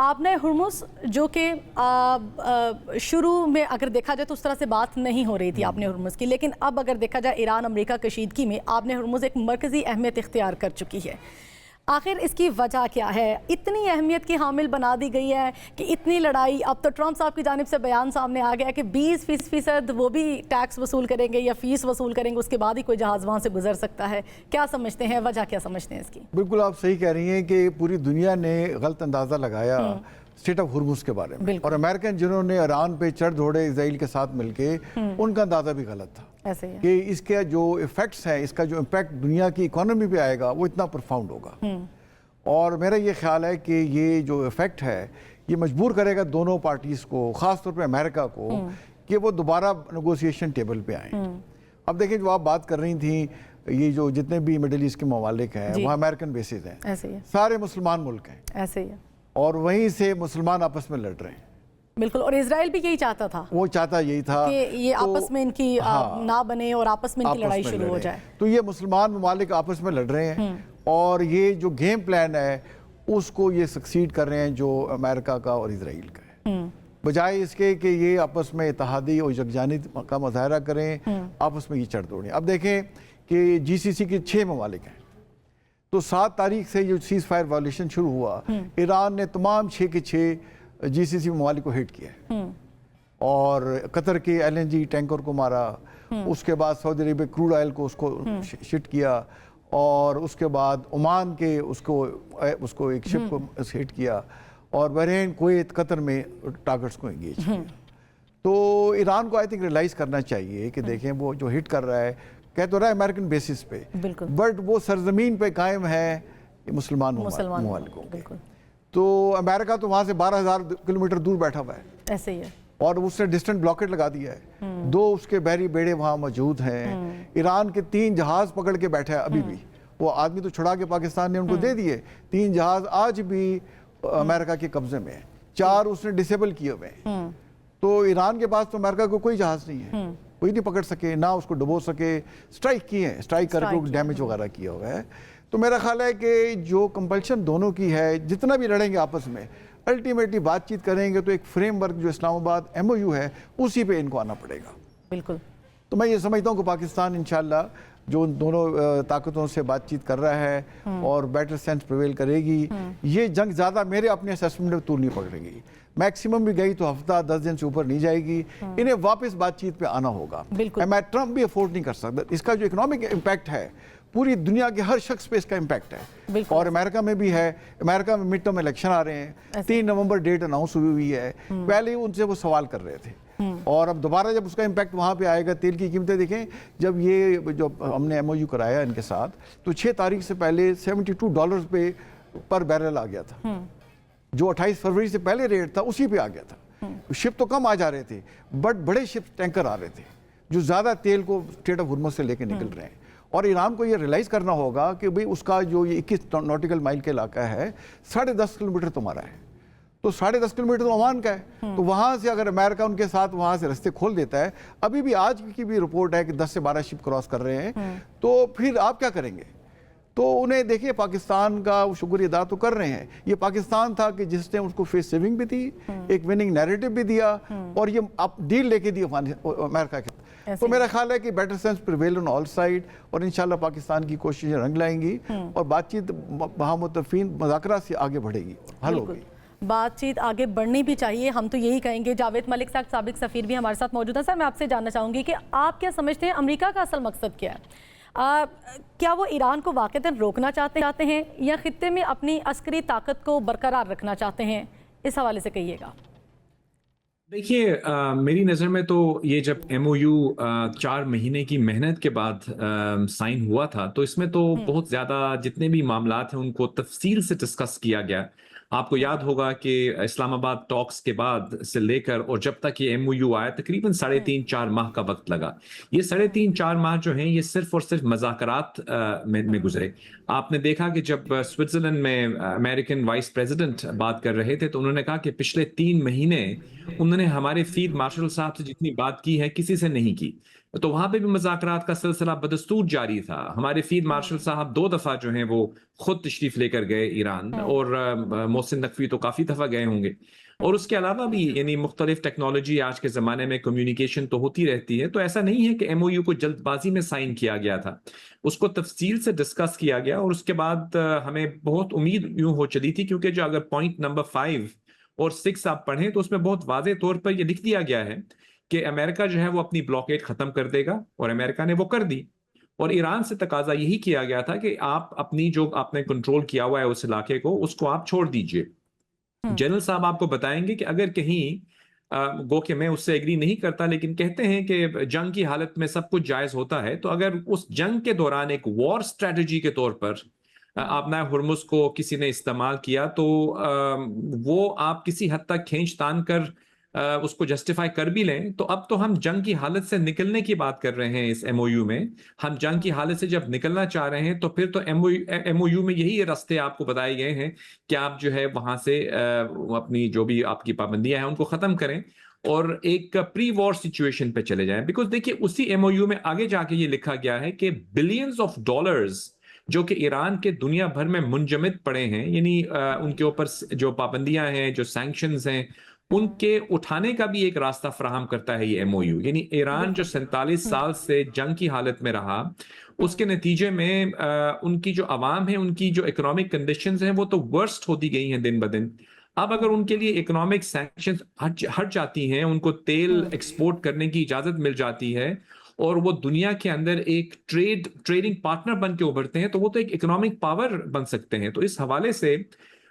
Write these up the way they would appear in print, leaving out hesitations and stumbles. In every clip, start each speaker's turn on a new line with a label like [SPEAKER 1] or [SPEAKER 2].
[SPEAKER 1] आपने हुर्मुज़ जो कि शुरू में अगर देखा जाए तो उस तरह से बात नहीं हो रही थी आपने हुर्मुज़ की, लेकिन अब अगर देखा जाए ईरान अमेरिका कशीदगी में आपने हुर्मुज़ एक मरकज़ी अहमियत इख्तियार कर चुकी है। आखिर इसकी वजह क्या है? इतनी अहमियत की हामिल बना दी गई है कि इतनी लड़ाई, अब तो ट्रंप साहब की जानिब से बयान सामने आ गया कि 20% वो भी टैक्स वसूल करेंगे या फीस वसूल करेंगे, उसके बाद ही कोई जहाज़ वहाँ से गुजर सकता है। क्या समझते हैं, वजह क्या समझते हैं इसकी?
[SPEAKER 2] बिल्कुल आप सही कह रही हैं कि पूरी दुनिया ने गलत अंदाज़ा लगाया स्टेट ऑफ हुर्मुज़ के बारे में, और अमेरिकन जिन्होंने ईरान पे चढ़ दौड़े इसराइल के साथ मिलके, उनका अंदाज़ा भी गलत था।
[SPEAKER 1] ऐसे ही है
[SPEAKER 2] कि इसके जो इफ़ेक्ट्स हैं, इसका जो इम्पैक्ट दुनिया की इकोनॉमी पे आएगा वो इतना प्रोफाउंड होगा। और मेरा ये ख्याल है कि ये जो इफ़ेक्ट है ये मजबूर करेगा दोनों पार्टीज़ को, ख़ास तौर पे अमेरिका को, कि वो दोबारा नेगोशिएशन टेबल पे आएँ। अब देखिए, जो आप बात कर रही थी, ये जो जितने भी मिडिल ईस्ट के ममालिक हैं वहाँ अमेरिकन बेसिस हैं,
[SPEAKER 1] ऐसे ही है,
[SPEAKER 2] सारे मुसलमान मुल्क हैं,
[SPEAKER 1] ऐसे ही है,
[SPEAKER 2] और वहीं से मुसलमान आपस में लड़ रहे हैं।
[SPEAKER 1] बिल्कुल, और इजराइल भी यही चाहता था,
[SPEAKER 2] वो चाहता यही था
[SPEAKER 1] कि ये
[SPEAKER 2] तो,
[SPEAKER 1] आपस में इनकी ना बने और आपस में इनकी लड़ाई शुरू हो जाए।
[SPEAKER 2] तो ये मुसलमान ममालिक आपस में लड़ रहे हैं, और ये जो गेम प्लान है उसको ये सक्सीड कर रहे हैं, जो अमेरिका का और इजराइल का है, बजाय इसके कि ये आपस में इत्तेहादी और यकजानी का मुजाहरा करें, आपस में ये चढ़ दौड़ें। अब देखें कि GCC के 6 ममालिक हैं, तो 7 तारीख से जो सीज़ फायर वायलेशन शुरू हुआ, ईरान ने तमाम 6 के 6 GCC ममालिक को हिट किया है, और कतर के LNG टैंकर को मारा, उसके बाद सऊदी अरब क्रूड ऑयल को उसको शिट किया, और उसके बाद ओमान के उसको एक शिप को हिट किया, और बहरीन, कुवैत, कतर में टारगेट्स को एंगेज किया। तो ईरान को आई थिंक रियलाइज़ करना चाहिए कि देखें, वो जो हिट कर रहा है, कह तो रहा है अमेरिकन बेसिस पे, बट वो सरजमीन पे कायम है मुसलमान ममालिकों के। तो अमेरिका तो वहाँ से 12,000 किलोमीटर दूर बैठा हुआ है,
[SPEAKER 1] ऐसे ही है, और
[SPEAKER 2] उसने डिस्टेंट ब्लॉकेट लगा दिया है। 2 उसके बहरी बेड़े वहाँ मौजूद हैं। ईरान के 3 जहाज पकड़ के बैठा है अभी भी, वो आदमी तो छुड़ा के पाकिस्तान ने उनको दे दिए। 3 जहाज आज भी अमेरिका के कब्जे में है, 4 उसने डिसेबल किए हुए हैं। तो ईरान के पास तो अमेरिका को कोई जहाज नहीं है, कोई नहीं पकड़ सके, ना उसको डुबो सके। स्ट्राइक किए हैं, स्ट्राइक करके डैमेज वगैरह किया हुआ है। तो मेरा ख्याल है कि जो कंपल्शन दोनों की है, जितना भी लड़ेंगे आपस में, अल्टीमेटली बातचीत करेंगे तो एक फ्रेमवर्क जो इस्लामाबाद MOU है उसी पे इनको आना पड़ेगा।
[SPEAKER 1] बिल्कुल।
[SPEAKER 2] तो मैं ये समझता हूँ कि पाकिस्तान इंशाल्लाह जो दोनों ताकतों से बातचीत कर रहा है और बेटर सेंस प्रिवेल करेगी, ये जंग ज़्यादा मेरे अपने असेसमेंट में तूल नहीं पकड़ेगी। मैक्सिमम भी गई तो हफ्ता 10 दिन से ऊपर नहीं जाएगी। इन्हें वापस बातचीत पे आना होगा। मैं ट्रंप भी अफोर्ड नहीं कर सकता। इसका जो इकोनॉमिक इम्पैक्ट है पूरी दुनिया के हर शख्स पे इसका इम्पैक्ट है, और अमेरिका में भी है। अमेरिका में मिड टर्म इलेक्शन आ रहे हैं, 3 नवंबर डेट अनाउंस हुई है। पहले उनसे वो सवाल कर रहे थे, और अब दोबारा जब उसका इम्पैक्ट वहाँ पे आएगा, तेल की कीमतें देखें, जब ये जो हमने MOU कराया इनके साथ, तो 6 तारीख से पहले $72 पे पर बैरल आ गया था, जो 28 फरवरी से पहले रेट था उसी पे आ गया था। शिप तो कम आ जा रहे थे, बट बड़े शिप टैंकर आ रहे थे जो ज़्यादा तेल को स्ट्रेट ऑफ हुर्मुज़ से लेके निकल रहे हैं। और ईरान को ये रियलाइज़ करना होगा कि भाई उसका जो ये 21 नॉटिकल माइल के इलाका है, 10.5 किलोमीटर तुम्हारा है, तो 10.5 किलोमीटर तो ओमान का है। तो वहाँ से अगर अमेरिका उनके साथ वहाँ से रास्ते खोल देता है, अभी भी आज की भी रिपोर्ट है कि 10 से 12 शिप क्रॉस कर रहे हैं, तो फिर आप क्या करेंगे? तो उन्हें देखिए, पाकिस्तान का वो शुक्रिया अदा तो कर रहे हैं। ये पाकिस्तान था कि जिसने उसको फेस सेविंग भी दी, एक विनिंग नैरेटिव भी दिया, और ये आप डील लेके दी अमेरिका के। तो मेरा ख्याल है कि better sense prevail on all side, और इंशाल्लाह पाकिस्तान की कोशिशें रंग लाएंगी, और बातचीत महामुतफीन मुज़ाकरा से आगे बढ़ेगी, हल होगी।
[SPEAKER 1] बातचीत आगे बढ़नी भी चाहिए, हम तो यही कहेंगे। जावेद मलिक साहब, साबिक सफ़ीर भी हमारे साथ मौजूद है। सर, मैं आपसे जानना चाहूँगी कि आप क्या समझते हैं, अमेरिका का असल मकसद क्या है? क्या वो ईरान को वाक़तन रोकना चाहते हैं, या ख़ित्ते में अपनी अस्करी ताकत को बरकरार रखना चाहते हैं? इस हवाले से कहिएगा।
[SPEAKER 3] देखिए, मेरी नज़र में तो ये जब MOU 4 महीने की मेहनत के बाद साइन हुआ था, तो इसमें तो बहुत ज़्यादा जितने भी मामलात हैं उनको तफसील से डिस्कस किया गया। आपको याद होगा कि इस्लामाबाद टॉक्स के बाद से लेकर और जब तक ये MOU आया, तकरीबन 3.5-4 माह का वक्त लगा। ये 3.5-4 माह जो हैं, ये सिर्फ और सिर्फ मज़ाकरात में गुजरे। आपने देखा कि जब स्विट्ज़रलैंड में अमेरिकन वाइस प्रेसिडेंट बात कर रहे थे, तो उन्होंने कहा कि पिछले 3 महीने उन्होंने हमारे फील्ड मार्शल साहब से जितनी बात की है, किसी से नहीं की। तो वहां पे भी मुज़ाकरात का सिलसिला बदस्तूर जारी था। हमारे फील्ड मार्शल साहब 2 दफा जो हैं वो खुद तशरीफ लेकर गए ईरान, और मोहसिन नकवी तो काफी दफा गए होंगे। और उसके अलावा भी यानी मुख्तलिफ टेक्नोलॉजी आज के ज़माने में कम्युनिकेशन तो होती रहती है, तो ऐसा नहीं है कि एमओयू को जल्दबाजी में साइन किया गया था। उसको तफसील से डिस्कस किया गया, और उसके बाद हमें बहुत उम्मीद यूं हो चली थी, क्योंकि जो अगर पॉइंट नंबर 5 और 6 आप पढ़ें तो उसमें बहुत वाज़ेह तौर पर यह लिख दिया गया है कि अमेरिका जो है वो अपनी ब्लॉकेड खत्म कर देगा, और अमेरिका ने वो कर दी। और ईरान से तकाजा यही किया गया था कि आप अपनी जो आपने कंट्रोल किया हुआ है उस इलाके को, उसको आप छोड़ दीजिए। जनरल साहब आपको बताएंगे कि अगर कहीं गो कि मैं उससे एग्री नहीं करता, लेकिन कहते हैं कि जंग की हालत में सब कुछ जायज होता है, तो अगर उस जंग के दौरान एक वॉर स्ट्रेटजी के तौर पर आपना हुर्मुज को किसी ने इस्तेमाल किया, तो वो आप किसी हद तक खींच तान कर उसको जस्टिफाई कर भी लें, तो अब तो हम जंग की हालत से निकलने की बात कर रहे हैं इस एमओयू में। हम जंग की हालत से जब निकलना चाह रहे हैं, तो फिर तो एमओयू में यही रास्ते आपको बताए गए हैं कि आप जो है वहां से अपनी जो भी आपकी पाबंदियां हैं उनको खत्म करें और एक प्री वॉर सिचुएशन पे चले जाएं। बिकॉज देखिए उसी एमओयू में आगे जाके ये लिखा गया है कि बिलियंस ऑफ डॉलर्स जो कि ईरान के दुनिया भर में मुंजमद पड़े हैं, यानी उनके ऊपर जो पाबंदियां हैं, जो सैंक्शंस हैं, उनके उठाने का भी एक रास्ता फराहम करता है ये एमओयू। यानी ईरान जो 47 साल से जंग की हालत में रहा, उसके नतीजे में उनकी जो आवाम है, उनकी जो इकोनॉमिक कंडीशंस हैं, वो तो वर्स्ट होती गई हैं दिन ब दिन। अब अगर उनके लिए इकोनॉमिक सैंक्शंस हट जाती हैं, उनको तेल एक्सपोर्ट करने की इजाजत मिल जाती है, और वो दुनिया के अंदर एक ट्रेडिंग पार्टनर बन के उभरते हैं, तो वो तो एक इकोनॉमिक पावर बन सकते हैं। तो इस हवाले से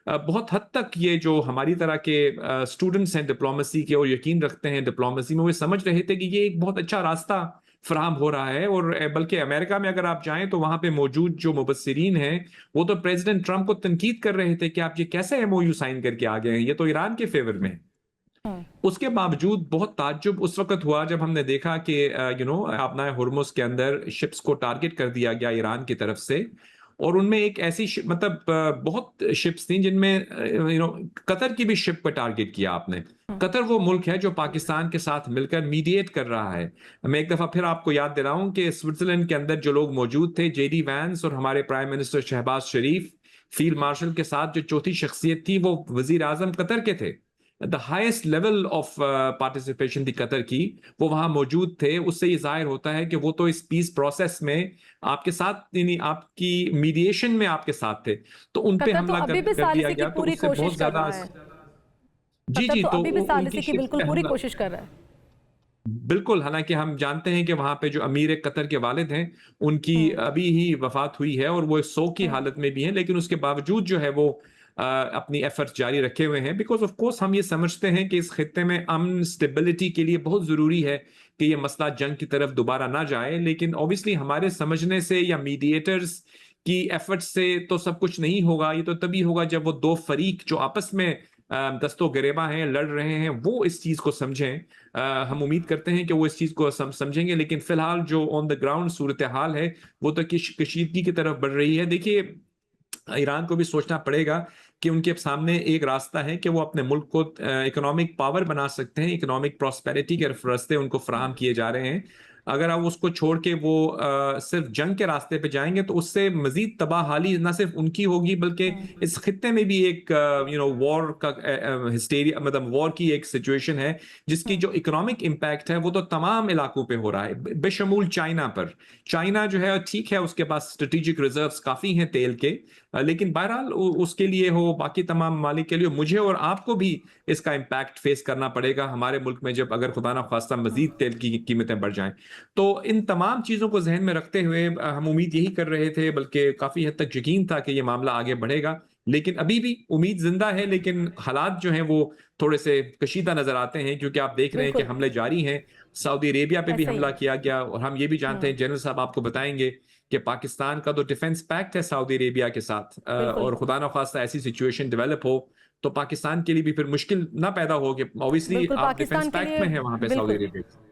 [SPEAKER 3] बहुत हद तक ये जो हमारी तरह के स्टूडेंट्स हैं डिप्लोमेसी के और यकीन रखते हैं डिप्लोमेसी में, वो समझ रहे थे कि ये एक बहुत अच्छा रास्ता फराहम हो रहा है। और बल्कि अमेरिका में अगर आप जाएं तो वहां पे मौजूद जो मुबस्सिरीन हैं, वो तो प्रेसिडेंट ट्रंप को तनकीद कर रहे थे कि आप ये कैसे एमओयू साइन करके आ गए हैं, ये तो ईरान के फेवर में है। उसके बावजूद बहुत ताज्जुब उस वक्त हुआ जब हमने देखा कि अपना हुर्मुज के अंदर शिप्स को टारगेट कर दिया गया ईरान की तरफ से, और उनमें एक ऐसी मतलब बहुत शिप्स थी जिनमें कतर की भी शिप पर टारगेट किया आपने। कतर वो मुल्क है जो पाकिस्तान के साथ मिलकर मीडिएट कर रहा है। मैं एक दफा फिर आपको याद दिलाऊं कि स्विट्जरलैंड के अंदर जो लोग मौजूद थे, जेडी वैंस और हमारे प्राइम मिनिस्टर शहबाज शरीफ, फील्ड मार्शल के साथ जो चौथी शख्सियत थी वो वजीर आजम कतर के थे। The highest level of participation थी कतर की, वो वहां मौजूद थे। उससे ये जाहिर होता है कि वो तो इस पीस प्रोसेस में आपके साथ, यानी आपकी मीडिएशन में आपके साथ थे। तो उन पे हमला कर दिया गया, तो उससे बहुत ज्यादा जी
[SPEAKER 1] तो
[SPEAKER 3] तो
[SPEAKER 1] अभी भी सालिसी
[SPEAKER 3] उनकी
[SPEAKER 1] की बिल्कुल पूरी
[SPEAKER 3] हमला
[SPEAKER 1] कोशिश कर रहा है।
[SPEAKER 3] बिल्कुल। हालांकि हम जानते हैं कि वहां पे जो अमीर कतर के वालिद हैं, उनकी अभी ही वफात हुई है और वो 100 की हालत में भी हैं, लेकिन उसके बावजूद जो है वो अपनी एफर्ट्स जारी रखे हुए हैं। बिकॉज ऑफ कोर्स हम ये समझते हैं कि इस खित्ते में अमन स्टेबिलिटी के लिए बहुत जरूरी है कि ये मसला जंग की तरफ दोबारा ना जाए। लेकिन ऑब्वियसली हमारे समझने से या मीडिएटर्स की एफर्ट्स से तो सब कुछ नहीं होगा। ये तो तभी होगा जब वो दो फरीक जो आपस में दस्तो गिरेबा हैं, लड़ रहे हैं, वो इस चीज को समझें। हम उम्मीद करते हैं कि वो इस चीज को समझेंगे। लेकिन फिलहाल जो ऑन द ग्राउंड सूरत हाल है वो तो कशीदगी की तरफ बढ़ रही है। देखिए ईरान को भी सोचना पड़ेगा कि उनके सामने एक रास्ता है कि वो अपने मुल्क को इकोनॉमिक पावर बना सकते हैं। इकोनॉमिक प्रॉस्पेरिटी के रास्ते उनको फराहम किए जा रहे हैं। अगर आप उसको छोड़ के वो सिर्फ जंग के रास्ते पे जाएंगे तो उससे मजीद तबाहाली ना सिर्फ उनकी होगी, बल्कि इस खित्ते में भी एक वॉर का हिस्टेरिया, मतलब वॉर की एक सिचुएशन है जिसकी जो इकोनॉमिक इम्पैक्ट है वो तो तमाम इलाकों पे हो रहा है, बेशमूल चाइना पर। चाइना जो है ठीक है, उसके पास स्ट्रेटेजिक रिजर्व्स काफी हैं तेल के, लेकिन बहरहाल उसके लिए हो, बाकी तमाम मालिक के लिए, मुझे और आपको भी इसका इम्पैक्ट फेस करना पड़ेगा हमारे मुल्क में, जब अगर खुदा ना खास्ता मजीद तेल की कीमतें बढ़ जाएं। तो इन तमाम चीजों को जहन में रखते हुए हम उम्मीद यही कर रहे थे, बल्कि काफी हद तक यकीन था कि ये मामला आगे बढ़ेगा। लेकिन अभी भी उम्मीद जिंदा है, लेकिन हालात जो हैं वो थोड़े से कशीदा नजर आते हैं, क्योंकि आप देख रहे हैं कि हमले जारी हैं। सऊदी अरेबिया पे भी हमला किया गया, और हम ये भी जानते हैं, जनरल साहब आपको बताएंगे कि पाकिस्तान का तो डिफेंस पैक्ट है सऊदी अरेबिया के साथ, और खुदा ना खास्ता ऐसी सिचुएशन डेवलप हो तो पाकिस्तान के लिए भी फिर मुश्किल ना पैदा हो कि ऑब्वियसली आप डिफेंस पैक्ट में है वहां पे सऊदी अरेबिया।